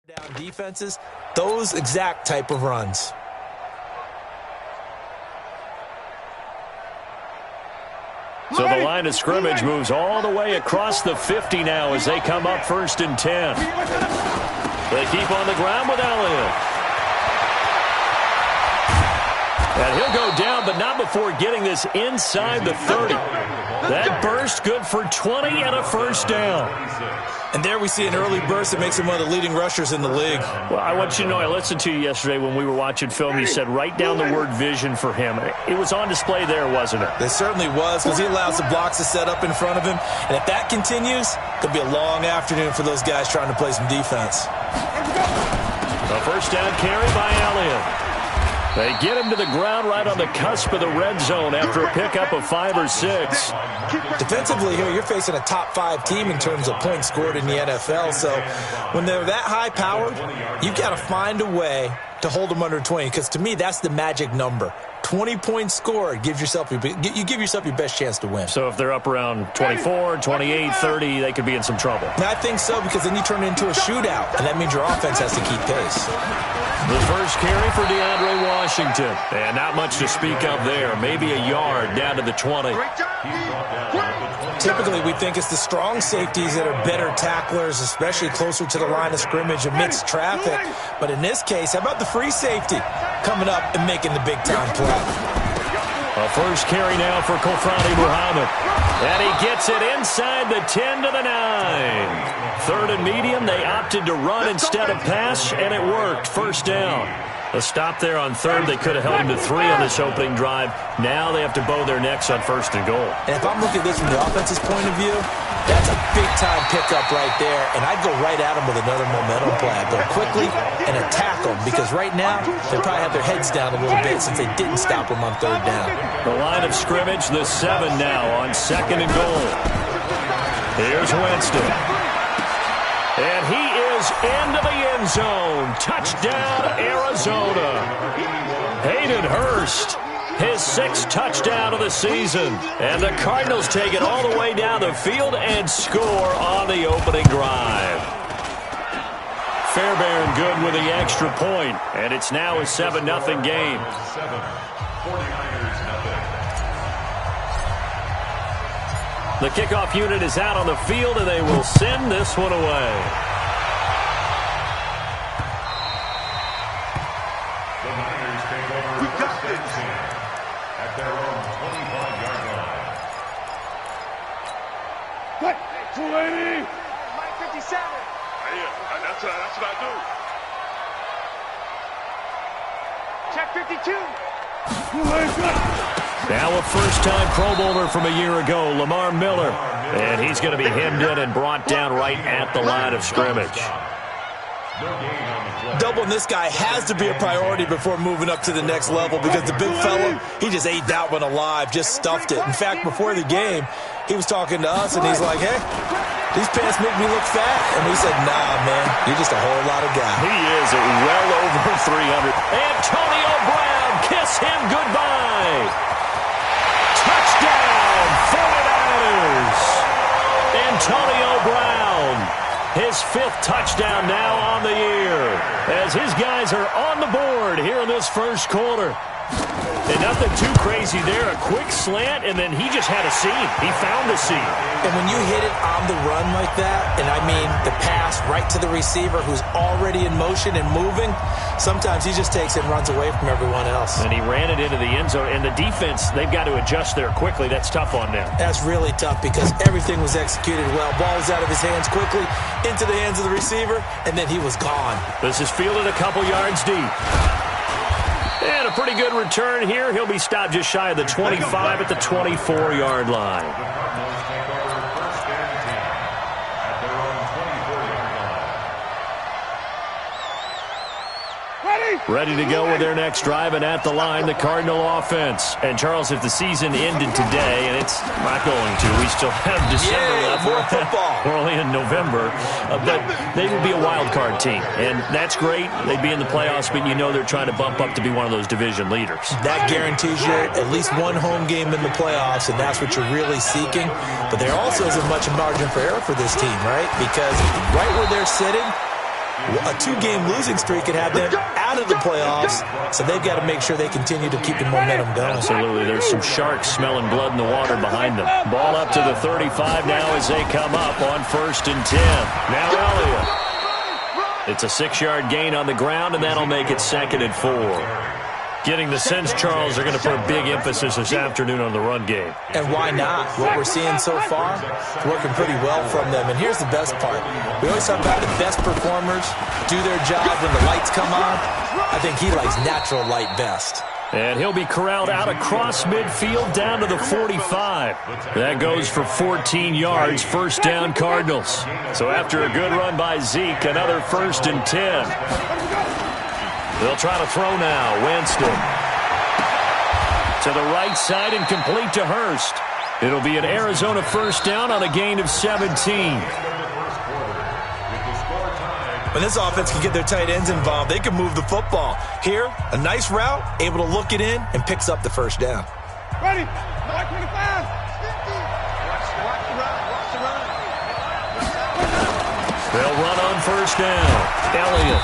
Down defenses, those exact type of runs. So the line of scrimmage moves all the way across the 50 now as they come up 1st and 10. They keep on the ground with Elliott. And he'll go down, but not before getting this inside the 30. That burst good for 20 and a first down. And there we see an early burst that makes him one of the leading rushers in the league. Well, I want you to know, I listened to you yesterday when we were watching film. You said write down the word vision for him. It was on display there, wasn't it? It certainly was, because he allows the blocks to set up in front of him. And if that continues, it could be a long afternoon for those guys trying to play some defense. A first down carry by Elliott. They get him to the ground right on the cusp of the red zone after a pickup of 5 or 6. Defensively here, you're facing a top 5 team in terms of points scored in the NFL. So when they're that high-powered, you've got to find a way to hold them under 20, because to me, that's the magic number. 20 points scored, you give yourself your best chance to win. So if they're up around 24, 28, 30, they could be in some trouble. And I think so, because then you turn it into a shootout, and that means your offense has to keep pace. The first carry for DeAndre Washington. And not much to speak of there. Maybe a yard down to the 20. Typically, we think it's the strong safeties that are better tacklers, especially closer to the line of scrimmage amidst traffic. But in this case, how about the free safety coming up and making the big-time play? A first carry now for Kofrani Muhammad. And he gets it inside the 10 to the 9. 3rd and medium, they opted to run instead of pass, and it worked. First down. A stop there on 3rd. They could have held him to 3 on this opening drive. Now they have to bow their necks on 1st and goal. And if I'm looking at this from the offense's point of view, that's a big-time pickup right there, and I'd go right at them with another momentum play. I'd go quickly and attack them, because right now they probably have their heads down a little bit since they didn't stop them on 3rd down. The line of scrimmage, the 7 now on 2nd and goal. Here's Winston. And he is into the end zone. Touchdown, Arizona. Hayden Hurst, his 6th touchdown of the season. And the Cardinals take it all the way down the field and score on the opening drive. Fairbairn good with the extra point. And it's now a 7-0 game. 49ers nothing. The kickoff unit is out on the field, and they will send this one away. The Niners take over first and 10 at their own 25-yard line. What? 280. Mike 57. Yeah, that's what I do. Check 52. Now a first-time Pro Bowler from a year ago, Lamar Miller. And he's going to be hemmed in and brought down right at the line of scrimmage. Doubling this guy has to be a priority before moving up to the next level, because the big fella, he just ate that one alive, just stuffed it. In fact, before the game, he was talking to us, and he's like, hey, these pants make me look fat. And we said, nah, man, you're just a whole lot of guy. He is at well over 300. Antonio Brown, kiss him goodbye. Touchdown, 49ers. Antonio Brown, his 5th touchdown now on the year, as his guys are on the board here in this first quarter. And nothing too crazy there. A quick slant, and then he just had a seam. He found a seam. And when you hit it on the run like that, and I mean the pass right to the receiver who's already in motion and moving, sometimes he just takes it and runs away from everyone else. And he ran it into the end zone. And the defense, they've got to adjust there quickly. That's tough on them. That's really tough, because everything was executed well. Ball was out of his hands quickly, into the hands of the receiver, and then he was gone. This is fielded a couple yards deep. And a pretty good return here. He'll be stopped just shy of the 25 at the 24-yard line. Ready to go with their next drive, and at the line, the Cardinal offense. And, Charles, if the season ended today, and it's not going to, we still have December left. More football. We're only in November. But they would be a wild card team, and that's great. They'd be in the playoffs, but you know they're trying to bump up to be one of those division leaders. That guarantees you at least one home game in the playoffs, and that's what you're really seeking. But there also isn't much margin for error for this team, right? Because right where they're sitting, A 2-game losing streak could have them out of the playoffs, so they've got to make sure they continue to keep the momentum going. Absolutely. There's some sharks smelling blood in the water behind them. Ball up to the 35 now as they come up on 1st and 10. Now Elliott. It's a 6-yard gain on the ground, and that'll make it 2nd and 4. Getting the sense, Charles, they're going to put a big emphasis this afternoon on the run game. And why not? What we're seeing so far is working pretty well from them. And here's the best part. We always talk about the best performers do their job when the lights come on. I think he likes natural light best. And he'll be corralled out across midfield down to the 45. That goes for 14 yards, 1st down Cardinals. So after a good run by Zeke, another 1st and 10. They'll try to throw now. Winston. To the right side and complete to Hurst. It'll be an Arizona 1st down on a gain of 17. When this offense can get their tight ends involved, they can move the football. Here, a nice route, able to look it in, and picks up the 1st down. Ready. 25. They'll run on 1st down. Elliott.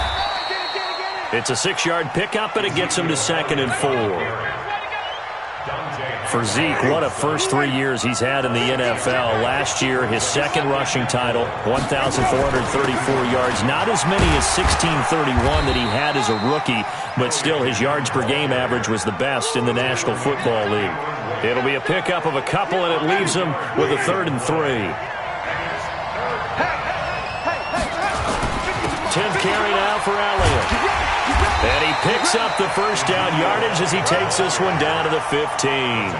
It's a 6-yard pickup, and it gets him to 2nd and 4. For Zeke, what a first 3 years he's had in the NFL. Last year, his 2nd rushing title, 1,434 yards. Not as many as 1,631 that he had as a rookie, but still his yards per game average was the best in the National Football League. It'll be a pickup of a couple, and it leaves him with a 3rd and 3. 10th carry now for Elliott. And he picks up the 1st down yardage as he takes this one down to the 15.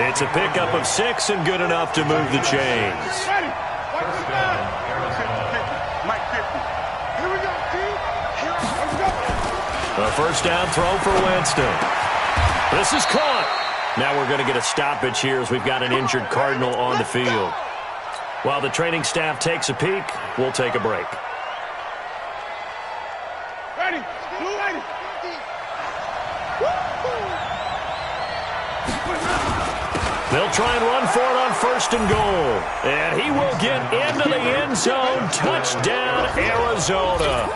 It's a pickup of 6 and good enough to move the chains. A 1st down throw for Winston. This is caught. Now we're going to get a stoppage here as we've got an injured Cardinal on the field. While the training staff takes a peek, we'll take a break. They'll try and run for it on 1st and goal. And he will get into the end zone. Touchdown, Arizona.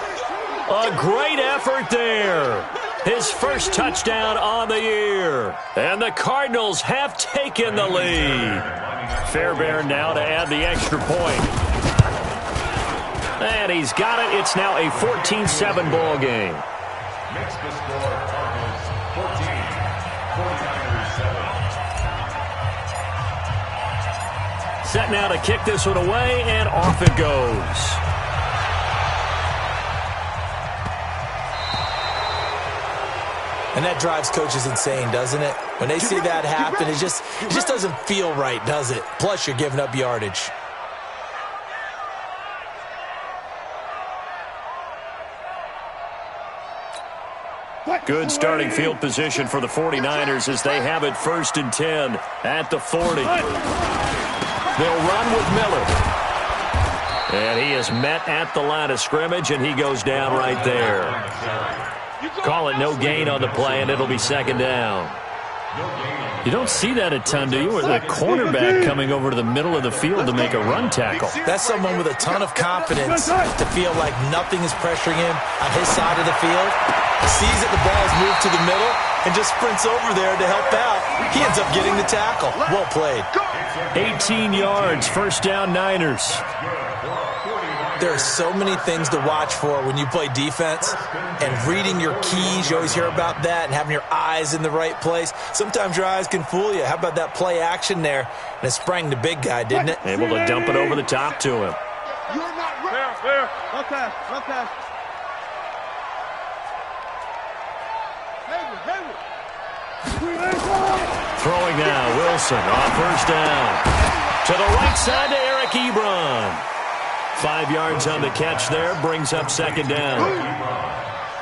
A great effort there. His 1st touchdown on the year. And the Cardinals have taken the lead. Fairbairn now to add the extra point. And he's got it. It's now a 14-7 ball game. Makes the score Cardinals 14, 49ers 7. Set now to kick this one away, and off it goes. And that drives coaches insane, doesn't it? When they see that happen, it just doesn't feel right, does it? Plus, you're giving up yardage. Good starting field position for the 49ers as they have it 1st and 10 at the 40. They'll run with Miller. And he is met at the line of scrimmage, and he goes down right there. Call it no gain on the play, and it'll be 2nd down. You don't see that a ton, do you? With a cornerback coming over to the middle of the field to make a run tackle. That's someone with a ton of confidence to feel like nothing is pressuring him on his side of the field. Sees that the ball is moved to the middle and just sprints over there to help out. He ends up getting the tackle. Well played. 18 yards, 1st down Niners. There are so many things to watch for when you play defense, and reading your keys, you always hear about that, and having your eyes in the right place. Sometimes your eyes can fool you. How about that play action there? And it sprang the big guy, didn't it? Able to dump it over the top to him. You're not right. Fair. Run pass. Throwing now, Wilson on 1st down. To the right side to Eric Ebron. 5 yards on the catch there, brings up 2nd down.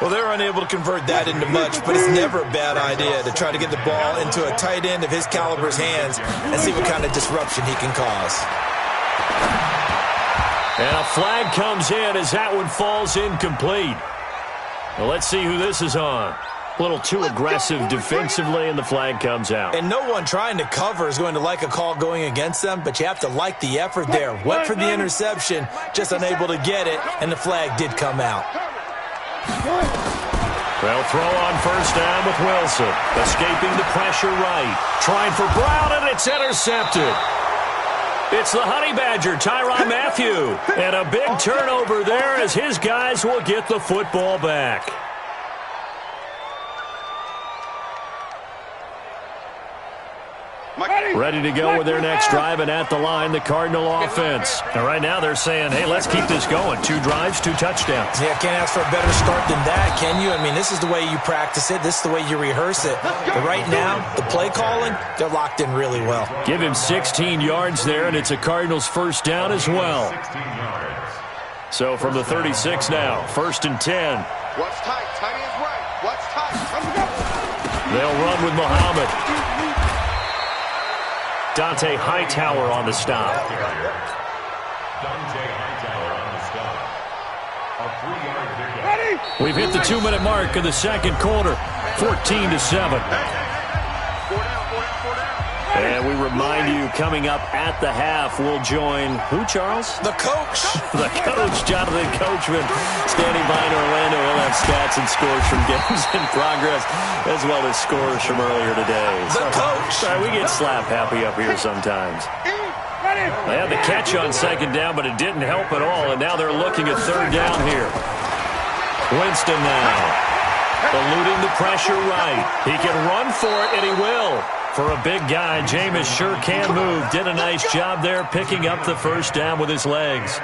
Well, they're unable to convert that into much, but it's never a bad idea to try to get the ball into a tight end of his caliber's hands and see what kind of disruption he can cause. And a flag comes in as that one falls incomplete. Well, let's see who this is on. A little too aggressive defensively, and the flag comes out. And no one trying to cover is going to like a call going against them, but you have to like the effort there. Went for the interception, just unable to get it, and the flag did come out. They'll throw on first down with Wilson. Escaping the pressure right. Trying for Brown, and it's intercepted. It's the Honey Badger, Tyrann Mathieu. And a big turnover there as his guys will get the football back. Ready to go with their next drive, and at the line, the Cardinal offense. And right now they're saying, hey, let's keep this going. 2 drives, 2 touchdowns. Yeah, can't ask for a better start than that, can you? I mean, this is the way you practice it. This is the way you rehearse it. But right now, the play calling, they're locked in really well. Give him 16 yards there, and it's a Cardinals first down as well. So from the 36 now, 1st and 10. What's tight? Tight is right. What's tight? They'll run with Muhammad. Dante Hightower on the stop. Dante Hightower on the stop. A 3-yard pickup. We've hit the 2-minute mark in the second quarter. 14-7. And we remind you, coming up at the half, we'll join who, Charles? The coach. The coach, Jonathan Coachman, standing by in Orlando. He'll have stats and scores from games in progress, as well as scores from earlier today. The coach. Sorry, we get slap happy up here sometimes. They had the catch on second down, but it didn't help at all, and now they're looking at third down here. Winston now, eluding the pressure right. He can run for it, and he will. For a big guy, Jameis sure can move. Did a nice job there picking up the first down with his legs.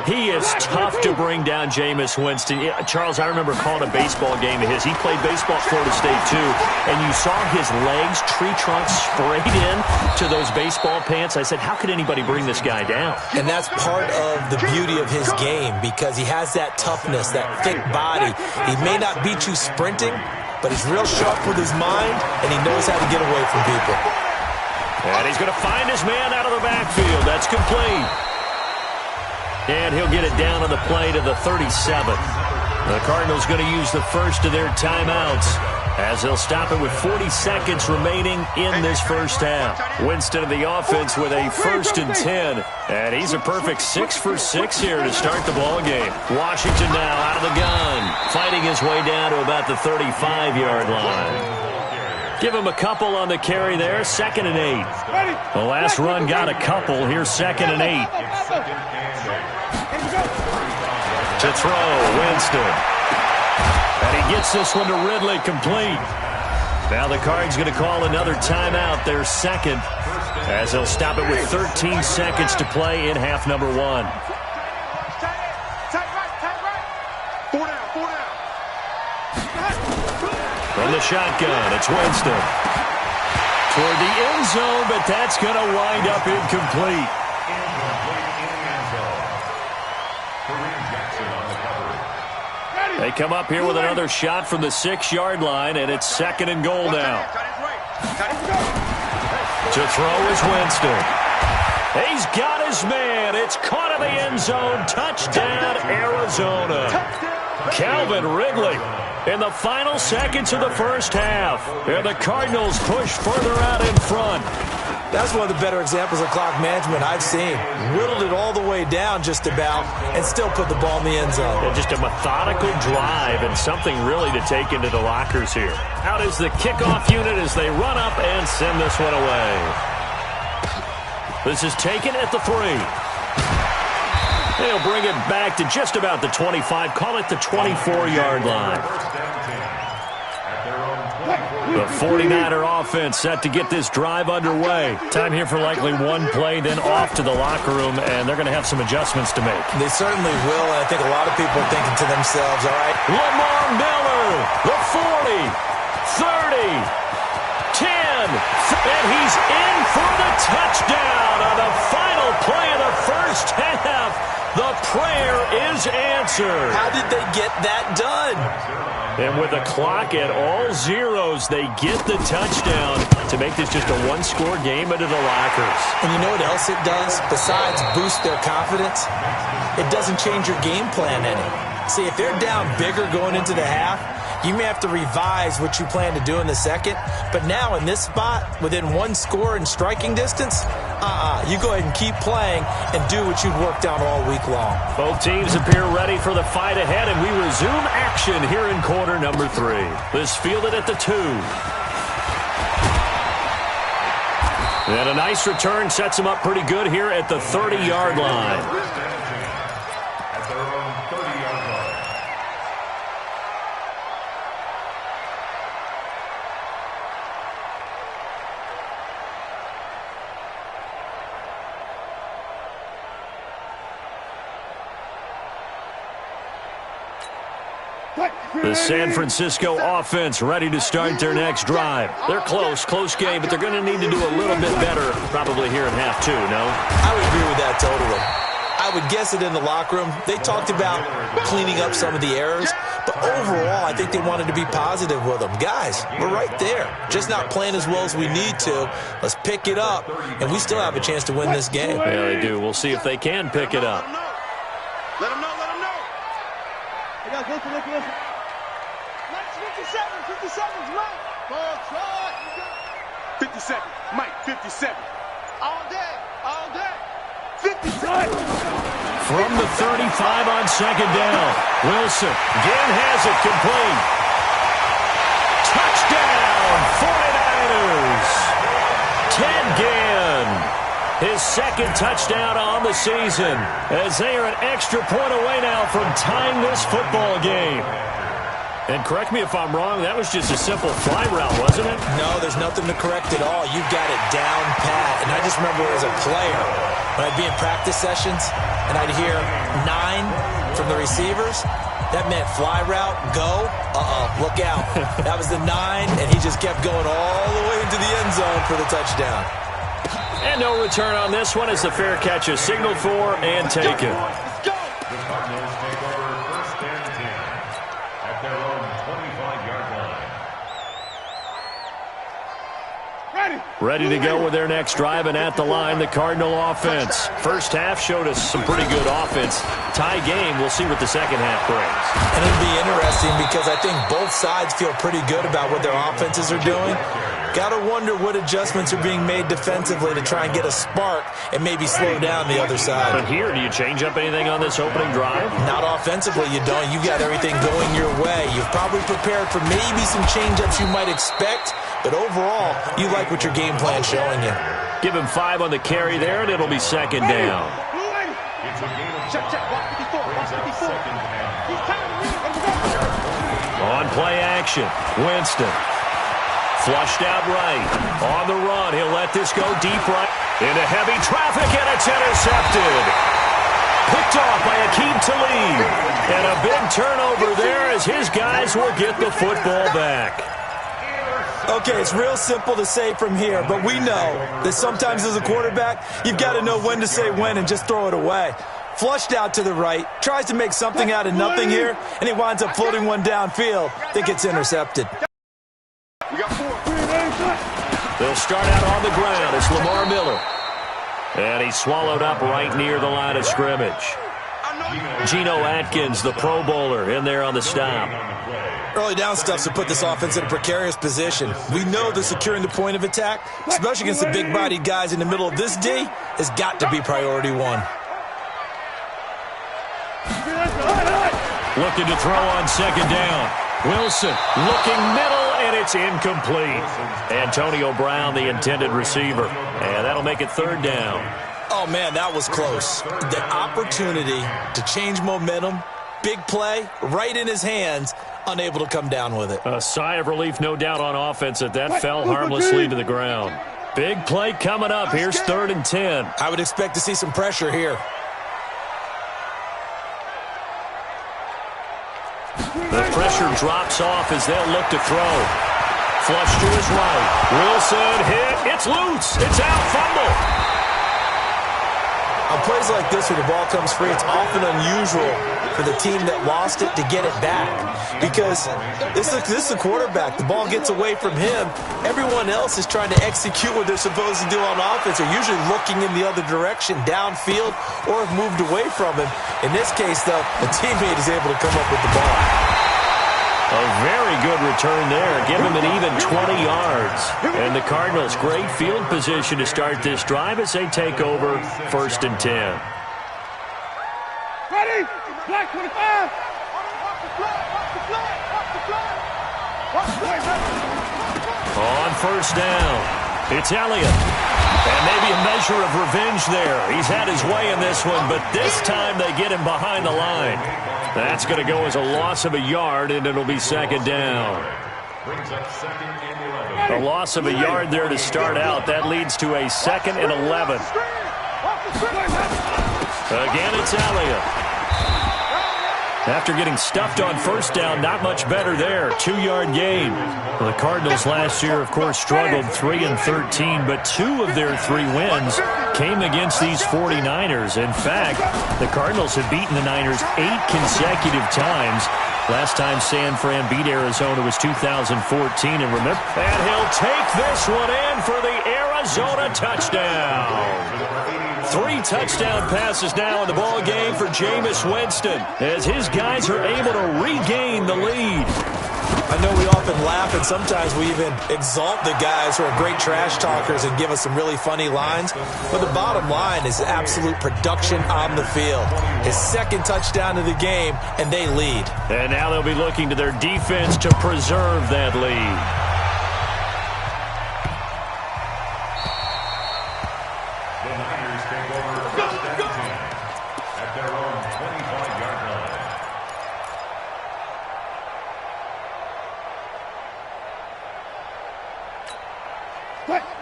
He is tough to bring down, Jameis Winston. Yeah, Charles, I remember calling a baseball game of his. He played baseball at Florida State, too. And you saw his legs, tree trunks sprayed in to those baseball pants. I said, how could anybody bring this guy down? And that's part of the beauty of his game, because he has that toughness, that thick body. He may not beat you sprinting, but he's real sharp with his mind, and he knows how to get away from people. And he's going to find his man out of the backfield. That's complete. And he'll get it down on the play to the 37. The Cardinals going to use the first of their timeouts, as they'll stop it with 40 seconds remaining in this first half. Winston of the offense with a 1st and 10. And he's a perfect 6 for 6 here to start the ball game. Washington now out of the gun, fighting his way down to about the 35-yard line. Give him a couple on the carry there, 2nd and 8. The last run got a couple. Here's 2nd and 8. To throw, Winston. And he gets this one to Ridley, complete. Now the Cards going to call another timeout, their second, as they'll stop it with 13 seconds to play in half number 1. From the shotgun, it's Winston. Toward the end zone, but that's going to wind up incomplete. They come up here with another shot from the 6-yard line, and it's 2nd and goal now. To throw is Winston. He's got his man. It's caught in the end zone. Touchdown, Arizona. Calvin Ridley in the final seconds of the first half. And the Cardinals push further out in front. That's one of the better examples of clock management I've seen. Whittled it all the way down just about and still put the ball in the end zone. Yeah, just a methodical drive and something really to take into the lockers here. Out is the kickoff unit as they run up and send this one away. This is taken at the 3. They'll bring it back to just about the 25. Call it the 24-yard line. The 49er offense set to get this drive underway. Time here for likely one play, then off to the locker room, and they're going to have some adjustments to make. They certainly will, and I think a lot of people are thinking to themselves, all right. Lamar Miller, the 40, 30, 10, and he's in for the touchdown on the final play of the first half. The prayer is answered. How did they get that done? And with the clock at all zeros, they get the touchdown to make this just a one-score game into the lockers. And you know what else it does? Besides boost their confidence, it doesn't change your game plan any. See, if they're down bigger going into the half, you may have to revise what you plan to do in the second. But now in this spot, within one score and striking distance, you go ahead and keep playing and do what you've worked on all week long. Both teams appear ready for the fight ahead, and we resume action here in quarter number 3. This fielded at the 2. And a nice return sets him up pretty good here at the 30-yard line. At their own 30-yard line. The San Francisco offense ready to start their next drive. They're close game, but they're going to need to do a little bit better probably here in half 2, no? I would agree with that totally. I would guess it in the locker room. They talked about cleaning up some of the errors, but overall, I think they wanted to be positive with them. Guys, we're right there. Just not playing as well as we need to. Let's pick it up, and we still have a chance to win this game. Yeah, they do. We'll see if they can pick it up. Let them know. Hey, guys, listen. 57's Mike. 57, Mike, 57. All day. 57. From the 35 on second down, Wilson again has it complete. Touchdown, 49ers. Ted Ginn, his second touchdown on the season, as they are an extra point away now from tying this football game. And correct me if I'm wrong, that was just a simple fly route, wasn't it? No, there's nothing to correct at all. You've got it down pat. And I just remember as a player, when I'd be in practice sessions and I'd hear 9 from the receivers, that meant fly route, go, look out. That was the 9, and he just kept going all the way into the end zone for the touchdown. And no return on this one as the fair catch is signaled for and taken. The Cardinals take over first and 10 at their own 25-yard line. Ready to go with their next drive, and at the line, the Cardinal offense. First half showed us some pretty good offense. Tie game, we'll see what the second half brings. And it'll be interesting because I think both sides feel pretty good about what their offenses are doing. Got to wonder what adjustments are being made defensively to try and get a spark and maybe slow down the other side. But here, do you change up anything on this opening drive? Not offensively, you don't. You got everything going your way. You've probably prepared for maybe some change-ups you might expect, but overall, you like what your game plan's showing you. Give him 5 on the carry there, and it'll be second down. It's a game of check. Second On play action, Winston. Flushed out right. On the run, he'll let this go deep right. Into heavy traffic, and it's intercepted. Picked off by Akeem Talib. And a big turnover there as his guys will get the football back. Okay, it's real simple to say from here, but we know that sometimes as a quarterback, you've got to know when to say when and just throw it away. Flushed out to the right, tries to make something out of nothing here, and he winds up floating one downfield that gets intercepted. They'll start out on the ground. It's Lamar Miller. And he's swallowed up right near the line of scrimmage. Geno Atkins, the Pro Bowler, in there on the stop. Early down stuff's to put this offense in a precarious position. We know that securing the point of attack, especially against the big-bodied guys in the middle of this D, has got to be priority 1. Looking to throw on second down. Wilson looking middle, and it's incomplete. Antonio Brown, the intended receiver. And that'll make it third down. Oh, man, that was close. The opportunity to change momentum, big play, right in his hands, unable to come down with it. A sigh of relief, no doubt, on offense that fell harmlessly to the ground. Big play coming up. Here's 3rd and 10. I would expect to see some pressure here. The pressure drops off as they'll look to throw. Flush to his right. Wilson hit. It's loose. It's out. Fumble. On plays like this where the ball comes free, it's often unusual for the team that lost it to get it back. Because this is the quarterback. The ball gets away from him. Everyone else is trying to execute what they're supposed to do on offense. They're usually looking in the other direction, downfield, or have moved away from him. In this case, though, a teammate is able to come up with the ball. A very good return there. Give him an even 20 yards. And the Cardinals, great field position to start this drive as they take over 1st and 10. Ready? Black 25. On 1st down, it's Elliott. And maybe a measure of revenge there. He's had his way in this one, but this time they get him behind the line. That's going to go as a loss of a yard, and it'll be 2nd down. A loss of a yard there to start out. That leads to a 2nd and 11. Again, it's Elliott. After getting stuffed on 1st down, not much better there. 2-yard gain. Well, the Cardinals last year, of course, struggled 3-13, but 2 of their 3 wins came against these 49ers. In fact, the Cardinals have beaten the Niners 8 consecutive times. Last time San Fran beat Arizona was 2014, and remember, and he'll take this one in for the Arizona touchdown. 3 touchdown passes now in the ball game for Jameis Winston as his guys are able to regain the lead. I know we often laugh, and sometimes we even exalt the guys who are great trash talkers and give us some really funny lines. But the bottom line is absolute production on the field. His 2nd touchdown of the game, and they lead. And now they'll be looking to their defense to preserve that lead.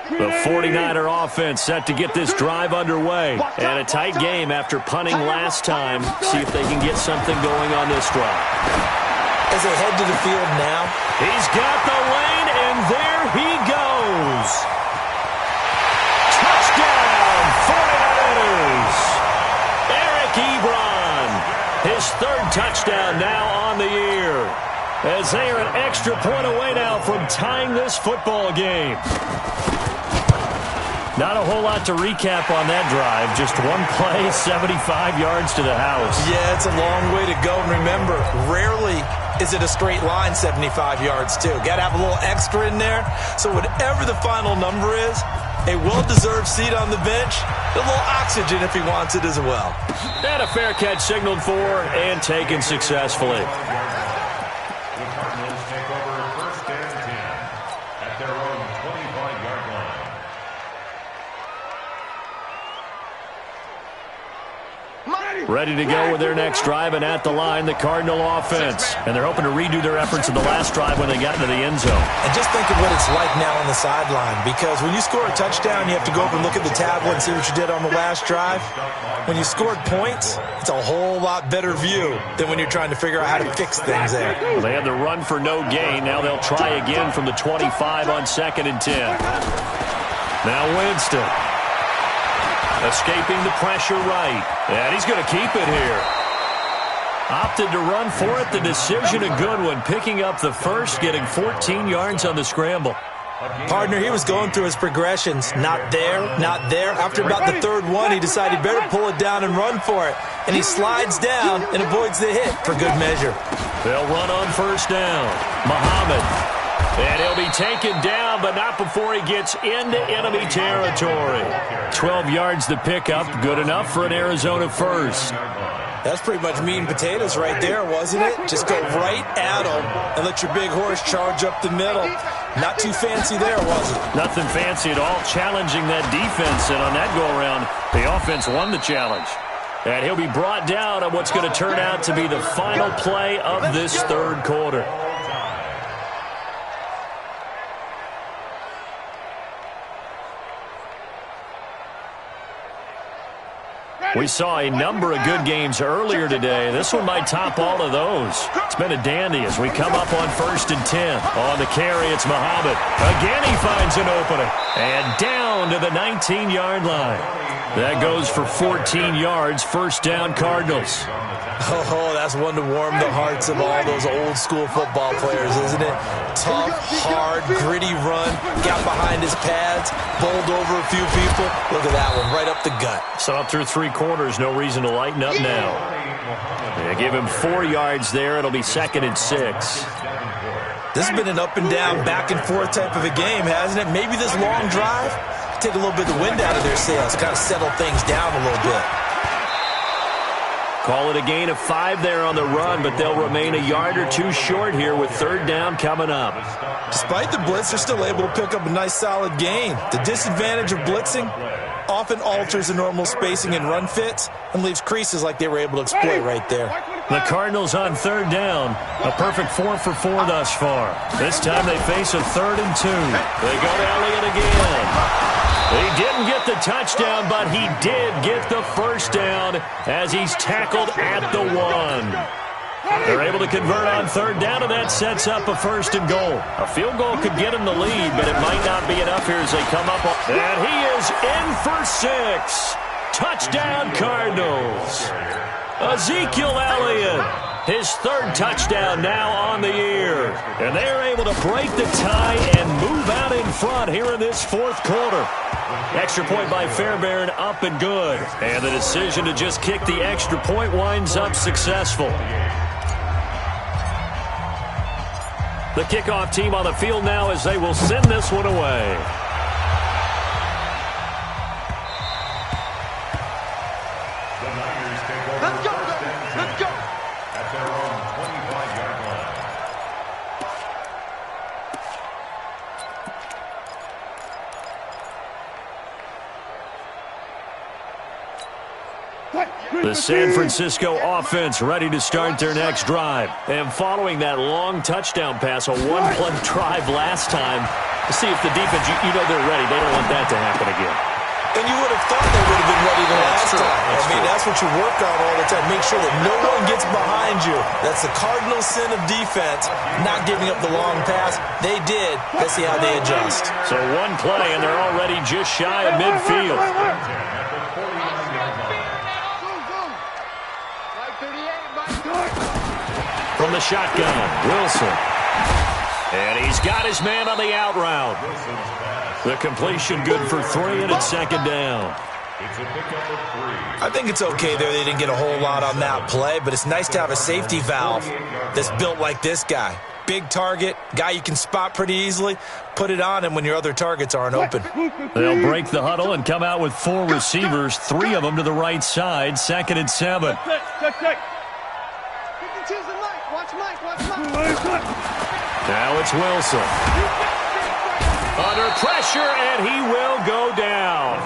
The 49er offense set to get this drive underway. And a tight game after punting last time. See if they can get something going on this drive. As they head to the field now. He's got the lane, and there he goes. Touchdown, 49ers. Eric Ebron. His 3rd touchdown now on the year. As they are an extra point away now from tying this football game. Not a whole lot to recap on that drive. Just one play, 75 yards to the house. Yeah, it's a long way to go. And remember, rarely is it a straight line 75 yards, too. Got to have a little extra in there. So whatever the final number is, a well-deserved seat on the bench, a little oxygen if he wants it as well. And a fair catch signaled for and taken successfully. Ready to go with their next drive, and at the line, the Cardinal offense. And they're hoping to redo their efforts in the last drive when they got into the end zone. And just think of what it's like now on the sideline, because when you score a touchdown, you have to go up and look at the tablet and see what you did on the last drive. When you scored points, it's a whole lot better view than when you're trying to figure out how to fix things there. Well, they had the run for no gain. Now they'll try again from the 25 on 2nd and 10. Now Winston. Escaping the pressure right. And he's going to keep it here. Opted to run for it. The decision a good one. Picking up the 1st, getting 14 yards on the scramble. Partner, he was going through his progressions. Not there, not there. After about the 3rd one, he decided he better pull it down and run for it. And he slides down and avoids the hit for good measure. They'll run on 1st down. Muhammad. And he'll be taken down, but not before he gets into enemy territory. 12 yards to pick up. Good enough for an Arizona 1st. That's pretty much meat and potatoes right there, wasn't it? Just go right at him and let your big horse charge up the middle. Not too fancy there, was it? Nothing fancy at all. Challenging that defense, and on that go-around, the offense won the challenge. And he'll be brought down on what's going to turn out to be the final play of this 3rd quarter. We saw a number of good games earlier today. This one might top all of those. It's been a dandy as we come up on 1st and 10. On the carry, it's Muhammad. Again, he finds an opening. And down to the 19-yard line. That goes for 14 yards, first down Cardinals. Oh, that's one to warm the hearts of all those old school football players, isn't it? Tough, hard, gritty run, got behind his pads, bowled over a few people. Look at that one, right up the gut. So up through 3 quarters, no reason to lighten up now. They give him 4 yards there. It'll be 2nd and 6. This has been an up and down, back and forth type of a game, hasn't it? Maybe this long drive take a little bit of the wind out of their sails, kind of settle things down a little bit. Call it a gain of 5 there on the run, but they'll remain a yard or 2 short here with 3rd down coming up. Despite the blitz, they're still able to pick up a nice solid gain. The disadvantage of blitzing often alters the normal spacing and run fits and leaves creases like they were able to exploit right there. The Cardinals on 3rd down. A perfect 4 for 4 thus far. This time they face a 3rd and 2. They go to Elliott again. He didn't get the touchdown, but he did get the first down as he's tackled at the 1. They're able to convert on 3rd down, and that sets up a 1st and goal. A field goal could get him the lead, but it might not be enough here as they come up. And he is in for 6. Touchdown, Cardinals. Ezekiel Elliott, his 3rd touchdown now on the year. And they're able to break the tie and move out in front here in this 4th quarter. Extra point by Fairbairn, up and good. And the decision to just kick the extra point winds up successful. The kickoff team on the field now as they will send this one away. Let's go. Let's go. At their own 25-yard line. The San Francisco offense ready to start their next drive. And following that long touchdown pass, a 1-play drive last time, to see if the defense, you know they're ready. They don't want that to happen again. And you would have thought they would have been ready the last time. That's what you work on all the time. Make sure that no one gets behind you. That's the cardinal sin of defense, not giving up the long pass. They did. Let's see how they adjust. So 1 play, and they're already just shy of midfield. From the shotgun, Wilson. And he's got his man on the out route. The completion good for 3, and it's 2nd down. I think it's okay there. They didn't get a whole lot on that play, but it's nice to have a safety valve that's built like this guy. Big target, guy you can spot pretty easily. Put it on him when your other targets aren't open. They'll break the huddle and come out with 4 receivers, 3 of them to the right side, 2nd and 7. Now it's Wilson. Under pressure, and he will go down.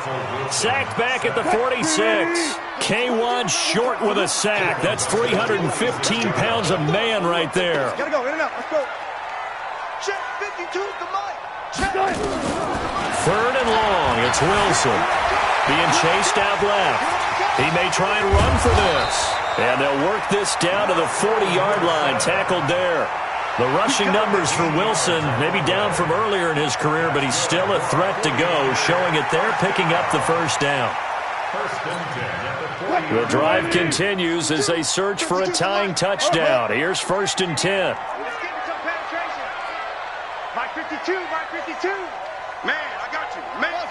Sacked back at the 46. K1 short with a sack. That's 315 pounds of man right there. Gotta go, in and out, let's go. Check 52, the mic. Check. 3rd and long, it's Wilson. Being chased out left. He may try and run for this. And they'll work this down to the 40-yard line, tackled there. The rushing numbers for Wilson, maybe down from earlier in his career, but he's still a threat to go, showing it there, picking up the 1st down. The drive continues as they search for a tying touchdown. Here's 1st and 10. Mike 52, Mike 52. Man, I got you. Man.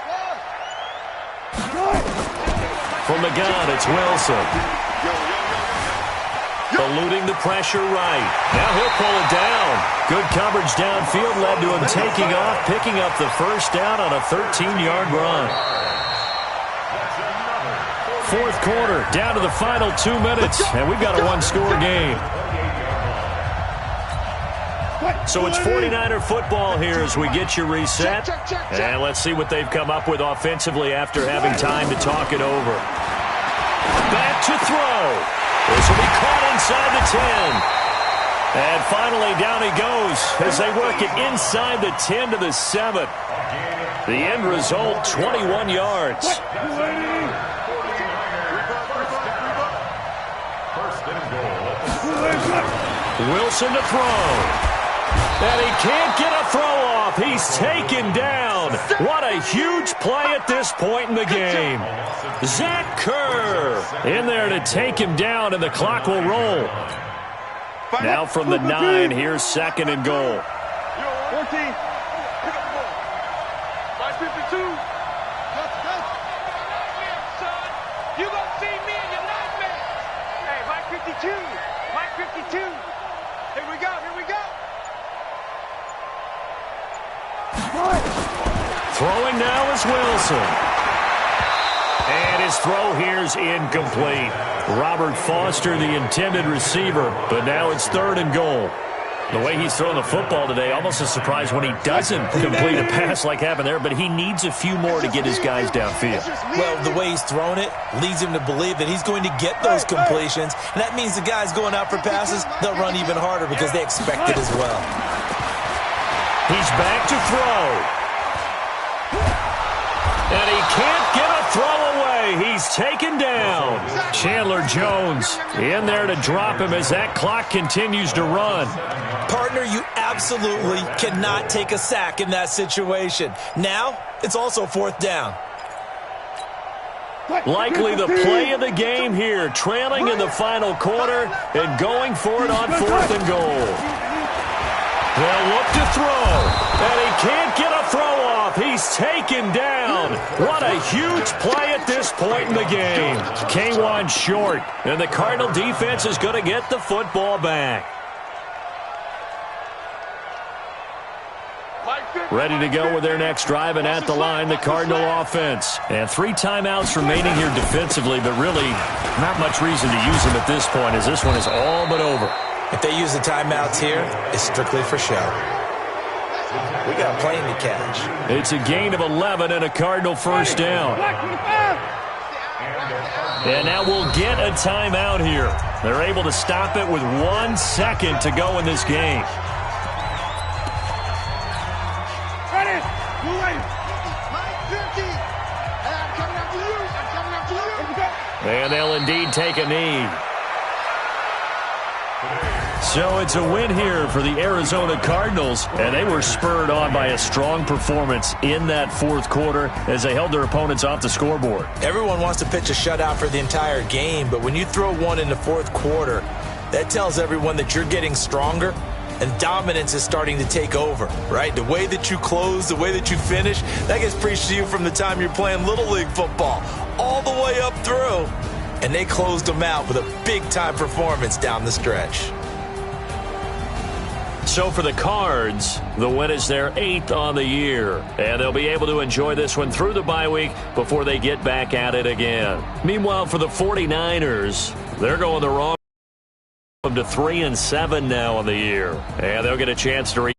From the gun, it's Wilson. Eluding the pressure right. Now he'll pull it down. Good coverage downfield led to him taking off, picking up the 1st down on a 13-yard run. 4th quarter, down to the final 2 minutes, and we've got a 1-score game. So it's 49er football here as we get you reset. And let's see what they've come up with offensively after having time to talk it over. Back to throw. This will be caught inside the 10. And finally, down he goes as they work it inside the 10 to the 7. The end result, 21 yards. Wilson to throw. And he can't get a throw off. He's taken down. What a huge play at this point in the game. Zach Kerr in there to take him down, and the clock will roll. Now from the 9, here's 2nd and goal. 14. 552. You gonna see me in your nightmares. Hey, Mike 52. Mike 52. Here we go. Here we go. Throwing now is Wilson. And his throw here's incomplete. Robert Foster, the intended receiver, but now it's 3rd and goal. The way he's throwing the football today, almost a surprise when he doesn't complete a pass like happened there, but he needs a few more to get his guys downfield. Well, the way he's thrown it leads him to believe that he's going to get those completions, and that means the guys going out for passes, they'll run even harder because they expect it as well. He's back to throw. And he can't get a throw away. He's taken down. Chandler Jones in there to drop him as that clock continues to run. Partner, you absolutely cannot take a sack in that situation. Now, it's also 4th down. Likely the play of the game here, trailing in the final quarter and going for it on 4th and goal. They'll look to throw, and he can't get a throw off. He's taken down. What a huge play at this point in the game. K1 short, and the Cardinal defense is going to get the football back. Ready to go with their next drive, and at the line, the Cardinal offense. And 3 timeouts remaining here defensively, but really not much reason to use them at this point as this one is all but over. If they use the timeouts here, it's strictly for show. We got a plane to catch. It's a gain of 11 and a Cardinal 1st down. And now we'll get a timeout here. They're able to stop it with 1 second to go in this game. Ready? Move away. Mike 50. And I'm coming up to you. I'm coming up to you. And they'll indeed take a knee. So it's a win here for the Arizona Cardinals, and they were spurred on by a strong performance in that 4th quarter as they held their opponents off the scoreboard. Everyone wants to pitch a shutout for the entire game, but when you throw one in the 4th quarter, that tells everyone that you're getting stronger and dominance is starting to take over, right? The way that you close, the way that you finish, that gets preached to you from the time you're playing Little League football all the way up through. And they closed them out with a big-time performance down the stretch. So for the Cards, the win is their 8th on the year, and they'll be able to enjoy this one through the bye week before they get back at it again. Meanwhile, for the 49ers, they're going the wrong way to 3-7 now on the year, and they'll get a chance to